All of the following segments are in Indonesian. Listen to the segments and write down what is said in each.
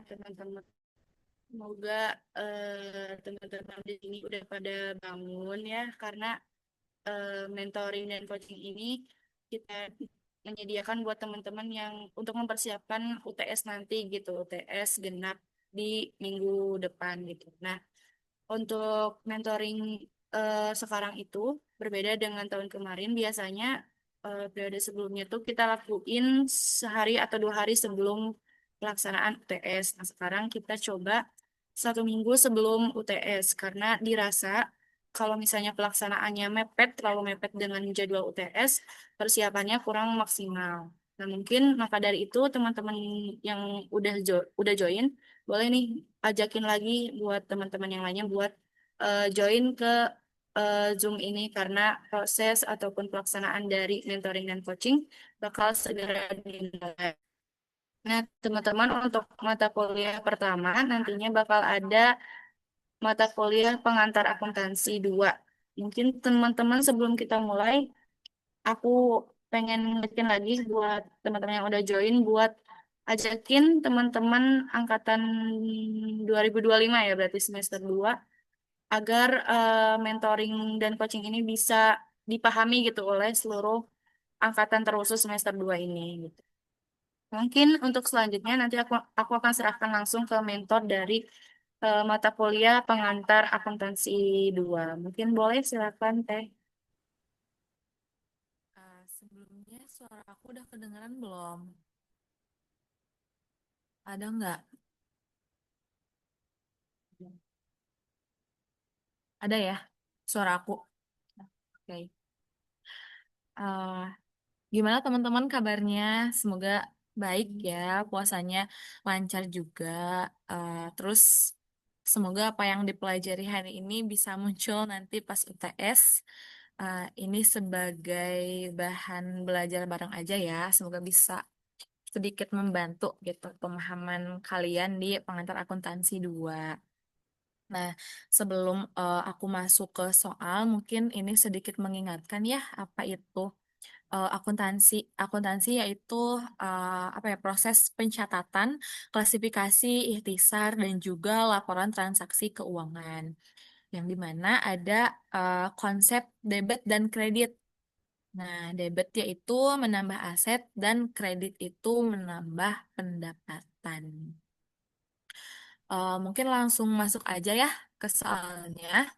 teman-teman. Semoga teman-teman di sini udah pada bangun ya, karena mentoring dan coaching ini kita menyediakan buat teman-teman yang untuk mempersiapkan UTS nanti gitu, UTS genap di minggu depan gitu. Nah, untuk mentoring sekarang itu berbeda dengan tahun kemarin. Biasanya periode sebelumnya tuh kita lakuin sehari atau 2 hari sebelum pelaksanaan UTS. Nah, sekarang kita coba 1 minggu sebelum UTS karena dirasa kalau misalnya pelaksanaannya mepet, terlalu mepet dengan jadwal UTS, persiapannya kurang maksimal. Nah, mungkin maka dari itu teman-teman yang udah join boleh nih ajakin lagi buat teman-teman yang lainnya buat join ke Zoom ini karena proses ataupun pelaksanaan dari mentoring dan coaching bakal segera dimulai. Nah, teman-teman untuk mata kuliah pertama nantinya bakal ada mata kuliah pengantar akuntansi 2. Mungkin teman-teman sebelum kita mulai, aku pengen ngekin lagi buat teman-teman yang udah join buat ajakin teman-teman angkatan 2025 ya berarti semester 2 agar mentoring dan coaching ini bisa dipahami gitu oleh seluruh angkatan terkhusus semester 2 ini gitu. Mungkin untuk selanjutnya nanti aku akan serahkan langsung ke mentor dari mata kuliah pengantar akuntansi 2. Mungkin boleh silakan Teh. Sebelumnya suara aku udah kedengeran belum? Ada nggak? Ada ya suara aku. Oke. Eh, Gimana teman-teman kabarnya? Semoga baik ya, puasanya lancar juga. Terus semoga apa yang dipelajari hari ini bisa muncul nanti pas UTS. Ini sebagai bahan belajar bareng aja ya. Semoga bisa sedikit membantu gitu pemahaman kalian di pengantar akuntansi 2. Nah, sebelum aku masuk ke soal, mungkin ini sedikit mengingatkan ya apa itu akuntansi. Akuntansi yaitu apa ya proses pencatatan, klasifikasi, ikhtisar dan juga laporan transaksi keuangan. Yang dimana ada konsep debit dan kredit. Nah, debit yaitu menambah aset dan kredit itu menambah pendapatan. Mungkin langsung masuk aja ya ke soalnya.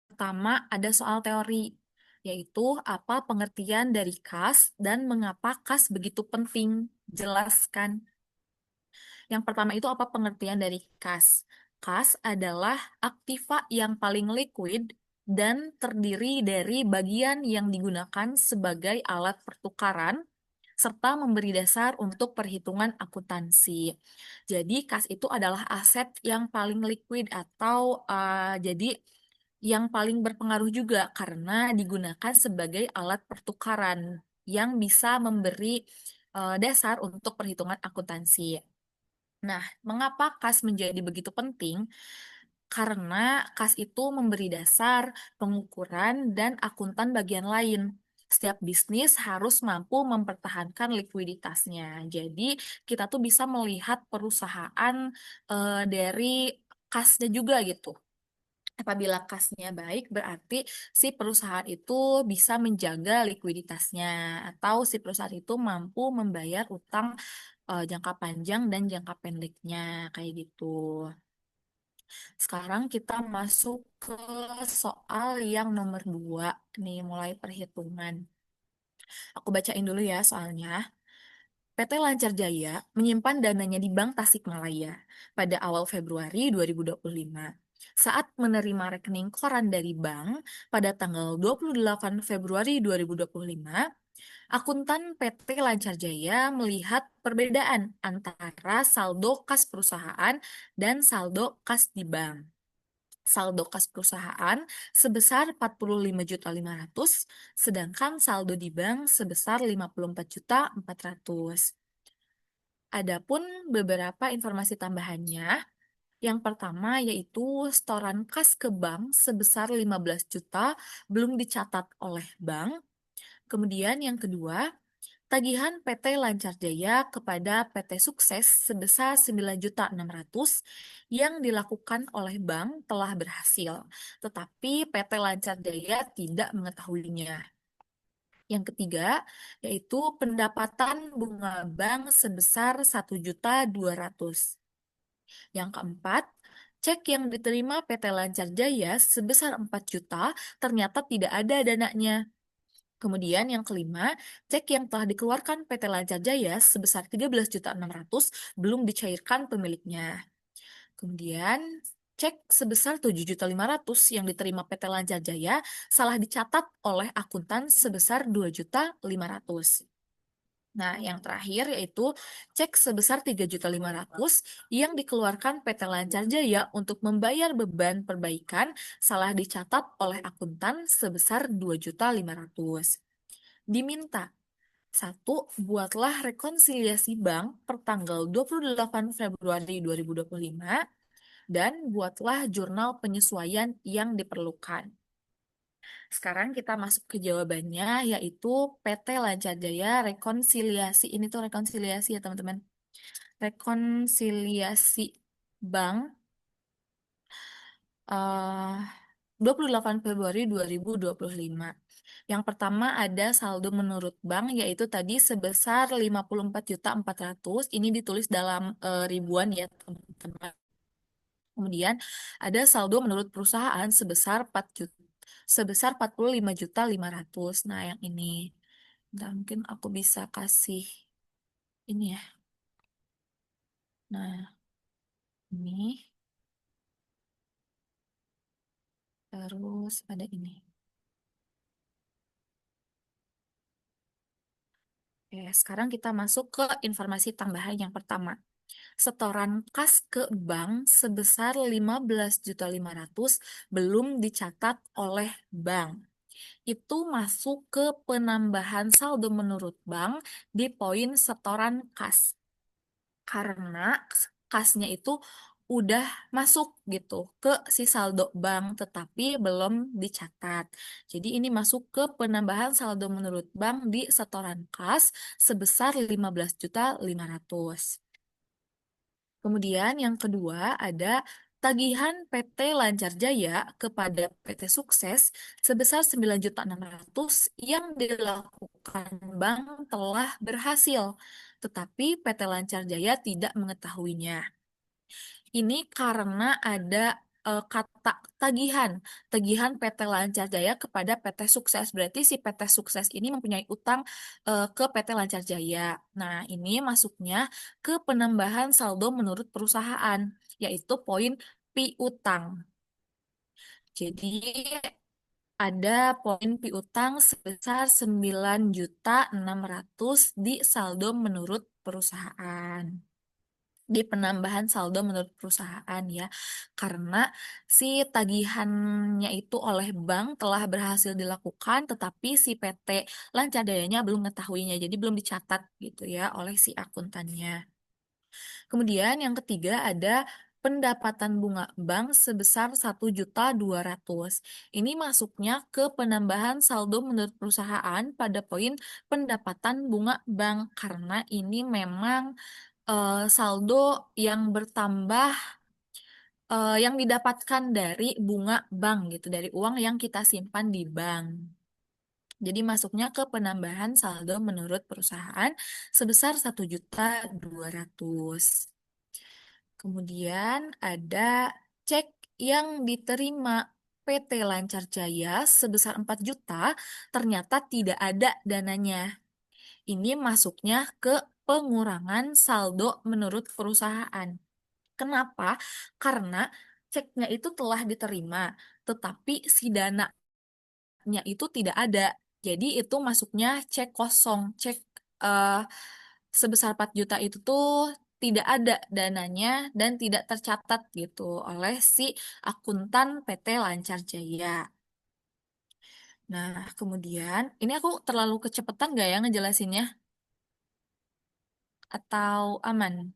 Pertama, ada soal teori, yaitu apa pengertian dari kas dan mengapa kas begitu penting. Jelaskan. Yang pertama itu apa pengertian dari kas? Kas adalah aktiva yang paling liquid dan terdiri dari bagian yang digunakan sebagai alat pertukaran serta memberi dasar untuk perhitungan akuntansi. Jadi, kas itu adalah aset yang paling liquid atau jadi yang paling berpengaruh juga karena digunakan sebagai alat pertukaran yang bisa memberi dasar untuk perhitungan akuntansi. Nah, mengapa kas menjadi begitu penting? Karena kas itu memberi dasar, pengukuran, dan akuntan bagian lain. Setiap bisnis harus mampu mempertahankan likuiditasnya. Jadi, kita tuh bisa melihat perusahaan dari kasnya juga gitu. Apabila kasnya baik, berarti si perusahaan itu bisa menjaga likuiditasnya, atau si perusahaan itu mampu membayar utang jangka panjang dan jangka pendeknya, kayak gitu. Sekarang kita masuk ke soal yang nomor 2, nih mulai perhitungan. Aku bacain dulu ya soalnya. PT Lancar Jaya menyimpan dananya di Bank Tasikmalaya pada awal Februari 2025. Saat menerima rekening koran dari bank pada tanggal 28 Februari 2025, akuntan PT Lancar Jaya melihat perbedaan antara saldo kas perusahaan dan saldo kas di bank. Saldo kas perusahaan sebesar 45.500.000, sedangkan saldo di bank sebesar 54.400.000. Adapun beberapa informasi tambahannya, yang pertama yaitu setoran kas ke bank sebesar 15 juta belum dicatat oleh bank. Kemudian yang kedua, tagihan PT Lancar Jaya kepada PT Sukses sebesar 9.600.000 yang dilakukan oleh bank telah berhasil, tetapi PT Lancar Jaya tidak mengetahuinya. Yang ketiga, yaitu pendapatan bunga bank sebesar 1.200.000. Yang keempat, cek yang diterima PT Lancar Jaya sebesar 4 juta ternyata tidak ada dananya. Kemudian yang kelima, cek yang telah dikeluarkan PT Lancar Jaya sebesar 13.600.000 belum dicairkan pemiliknya. Kemudian cek sebesar 7.500.000 yang diterima PT Lancar Jaya salah dicatat oleh akuntan sebesar 2.500.000. Nah, yang terakhir yaitu cek sebesar 3.500.000 yang dikeluarkan PT Lancar Jaya untuk membayar beban perbaikan salah dicatat oleh akuntan sebesar 2.500.000. Diminta: 1. Buatlah rekonsiliasi bank per tanggal 28 Februari 2025 dan buatlah jurnal penyesuaian yang diperlukan. Sekarang kita masuk ke jawabannya, yaitu PT Lancar Jaya rekonsiliasi. Ini tuh rekonsiliasi ya teman-teman. Rekonsiliasi bank eh 28 Februari 2025. Yang pertama ada saldo menurut bank, yaitu tadi sebesar 54.400.000. Ini ditulis dalam ribuan ya teman-teman. Kemudian ada saldo menurut perusahaan sebesar 4 juta, sebesar 45.500.000. Nah, yang ini. Bentar, mungkin aku bisa kasih ini ya. Nah, ini. Terus ada ini. Oke, sekarang kita masuk ke informasi tambahan yang pertama. Setoran kas ke bank sebesar 15.500.000 belum dicatat oleh bank. Itu masuk ke penambahan saldo menurut bank di poin setoran kas. Karena kasnya itu udah masuk gitu ke si saldo bank tetapi belum dicatat. Jadi ini masuk ke penambahan saldo menurut bank di setoran kas sebesar 15.500.000. Kemudian yang kedua ada tagihan PT Lancar Jaya kepada PT Sukses sebesar 9.600.000 yang dilakukan bank telah berhasil, tetapi PT Lancar Jaya tidak mengetahuinya. Ini karena ada kata tagihan, tagihan PT Lancar Jaya kepada PT Sukses. Berarti si PT Sukses ini mempunyai utang ke PT Lancar Jaya. Nah, ini masuknya ke penambahan saldo menurut perusahaan, yaitu poin piutang. Jadi ada poin piutang sebesar 9.600.000 di saldo menurut perusahaan, di penambahan saldo menurut perusahaan ya, karena si tagihannya itu oleh bank telah berhasil dilakukan tetapi si PT Lancar Jayanya belum mengetahuinya, jadi belum dicatat gitu ya oleh si akuntannya. Kemudian yang ketiga ada pendapatan bunga bank sebesar 1.200.000. Ini masuknya ke penambahan saldo menurut perusahaan pada poin pendapatan bunga bank karena ini memang saldo yang bertambah, yang didapatkan dari bunga bank gitu, dari uang yang kita simpan di bank. Jadi masuknya ke penambahan saldo menurut perusahaan sebesar 1.200.000. Kemudian ada cek yang diterima PT Lancar Jaya sebesar 4 juta ternyata tidak ada dananya. Ini masuknya ke pengurangan saldo menurut perusahaan. Kenapa? Karena ceknya itu telah diterima, tetapi si dananya itu tidak ada. Jadi itu masuknya cek kosong, cek eh, sebesar 4 juta itu tuh tidak ada dananya dan tidak tercatat gitu oleh si akuntan PT Lancar Jaya. Nah, kemudian ini aku terlalu kecepatan gak ya ngejelasinnya? Atau aman?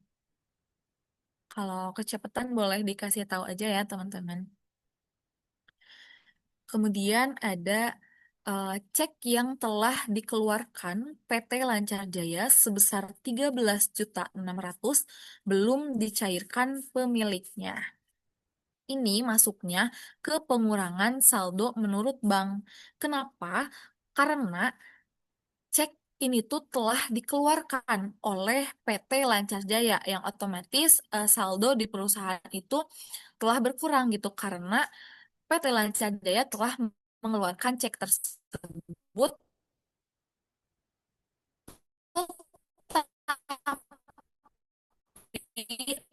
Kalau kecepatan boleh dikasih tahu aja ya teman-teman. Kemudian ada Cek yang telah dikeluarkan PT Lancar Jaya sebesar 13.600.000 belum dicairkan pemiliknya. Ini masuknya ke pengurangan saldo menurut bank. Kenapa? Karena cek ini tuh telah dikeluarkan oleh PT Lancar Jaya yang otomatis saldo di perusahaan itu telah berkurang gitu karena PT Lancar Jaya telah mengeluarkan cek tersebut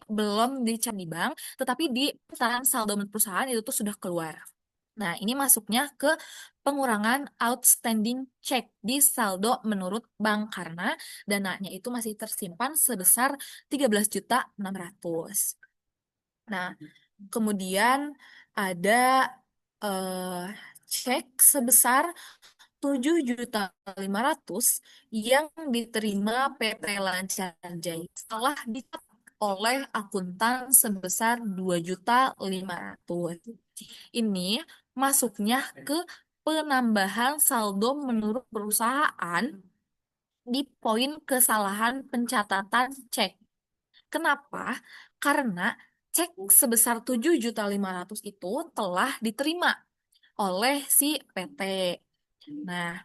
belum dicari di bank, tetapi di putaran saldo perusahaan itu tuh sudah keluar. Nah, ini masuknya ke pengurangan outstanding check di saldo menurut bank karena dananya itu masih tersimpan sebesar 13.600.000. Nah, kemudian ada eh, cek sebesar 7.500.000 yang diterima PT Lancar Jaya setelah dicatat oleh akuntan sebesar 2.500.000. Ini masuknya ke penambahan saldo menurut perusahaan di poin kesalahan pencatatan cek. Kenapa? Karena cek sebesar 7.500.000 itu telah diterima oleh si PT. Nah,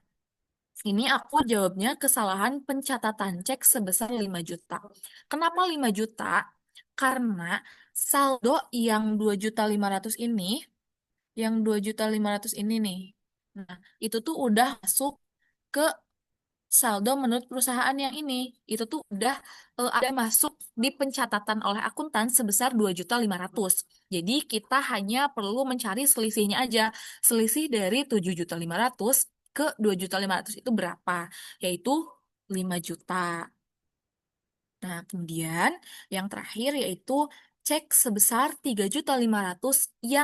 ini aku jawabnya kesalahan pencatatan cek sebesar 5 juta. Kenapa 5 juta? Karena saldo yang 2.500.000 ini, yang 2.500.000 ini nih. Nah, itu tuh udah masuk ke saldo menurut perusahaan yang ini. Itu tuh udah ada masuk di pencatatan oleh akuntan sebesar 2.500.000. Jadi kita hanya perlu mencari selisihnya aja. Selisih dari 7.500.000 ke 2.500.000 itu berapa? Yaitu 5 juta. Nah, kemudian yang terakhir yaitu cek sebesar 3.500.000 yang